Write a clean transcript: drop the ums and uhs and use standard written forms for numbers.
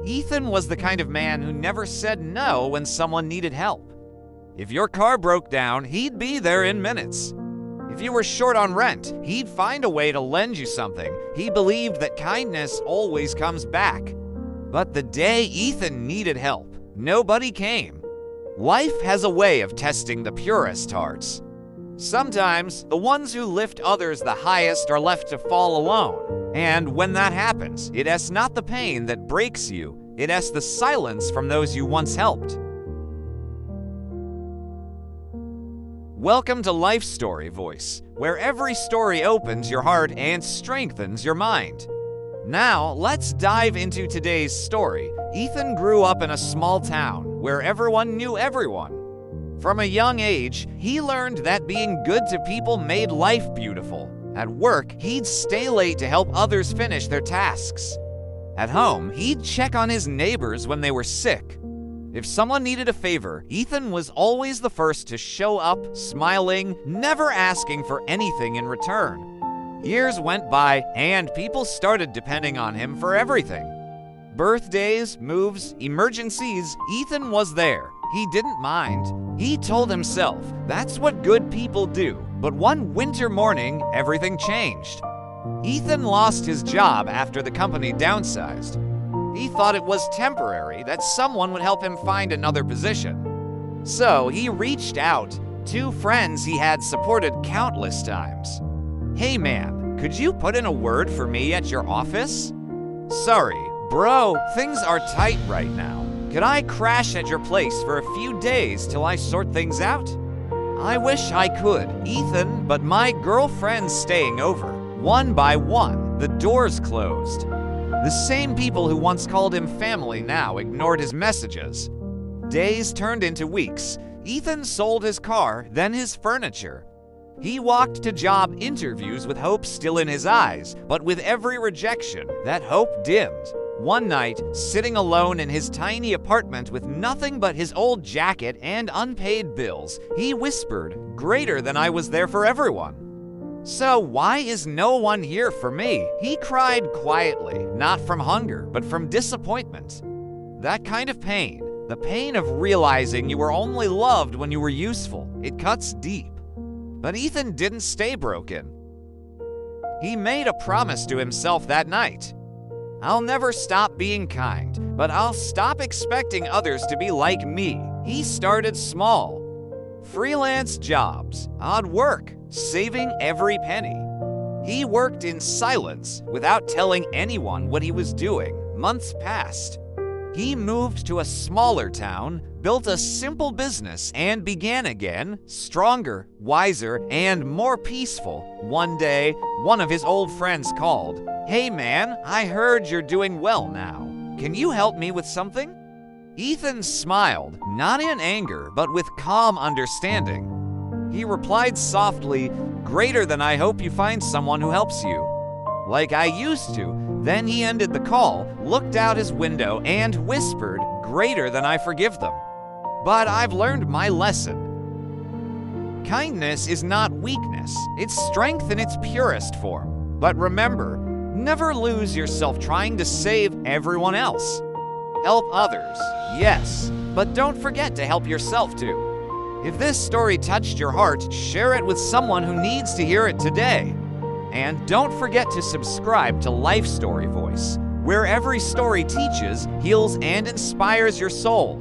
Ethan was the kind of man who never said no when someone needed help. If your car broke down, he'd be there in minutes. If you were short on rent, he'd find a way to lend you something. He believed that kindness always comes back. But the day Ethan needed help, nobody came. Life has a way of testing the purest hearts. Sometimes, the ones who lift others the highest are left to fall alone. And when that happens, it is not the pain that breaks you, it is the silence from those you once helped. Welcome to Life Story Voice, where every story opens your heart and strengthens your mind. Now, let's dive into today's story. Ethan grew up in a small town where everyone knew everyone. From a young age, he learned that being good to people made life beautiful. At work, he'd stay late to help others finish their tasks. At home, he'd check on his neighbors when they were sick. If someone needed a favor, Ethan was always the first to show up, smiling, never asking for anything in return. Years went by, and people started depending on him for everything. Birthdays, moves, emergencies, Ethan was there. He didn't mind. He told himself, that's what good people do. But one winter morning, everything changed. Ethan lost his job after the company downsized. He thought it was temporary, that someone would help him find another position. So he reached out to friends he had supported countless times. Hey man, could you put in a word for me at your office? Sorry, bro, things are tight right now. Could I crash at your place for a few days till I sort things out? I wish I could, Ethan, but my girlfriend's staying over. One by one, the doors closed. The same people who once called him family now ignored his messages. Days turned into weeks. Ethan sold his car, then his furniture. He walked to job interviews with hope still in his eyes, but with every rejection, that hope dimmed. One night, sitting alone in his tiny apartment with nothing but his old jacket and unpaid bills, he whispered, "Greater than I was there for everyone." So why is no one here for me? He cried quietly, not from hunger, but from disappointment. That kind of pain, the pain of realizing you were only loved when you were useful, it cuts deep. But Ethan didn't stay broken. He made a promise to himself that night. I'll never stop being kind, but I'll stop expecting others to be like me. He started small. Freelance jobs, odd work, saving every penny. He worked in silence without telling anyone what he was doing. Months passed. He moved to a smaller town, built a simple business, and began again, stronger, wiser, and more peaceful. One day, one of his old friends called. Hey man, I heard you're doing well now. Can you help me with something? Ethan smiled, not in anger, but with calm understanding. He replied softly, greater than I hope you find someone who helps you. Like I used to. Then he ended the call, looked out his window, and whispered, greater than I forgive them. But I've learned my lesson. Kindness is not weakness, it's strength in its purest form. But remember, never lose yourself trying to save everyone else. Help others, yes, but don't forget to help yourself too. If this story touched your heart, share it with someone who needs to hear it today. And don't forget to subscribe to Life Story Voice, where every story teaches, heals, and inspires your soul.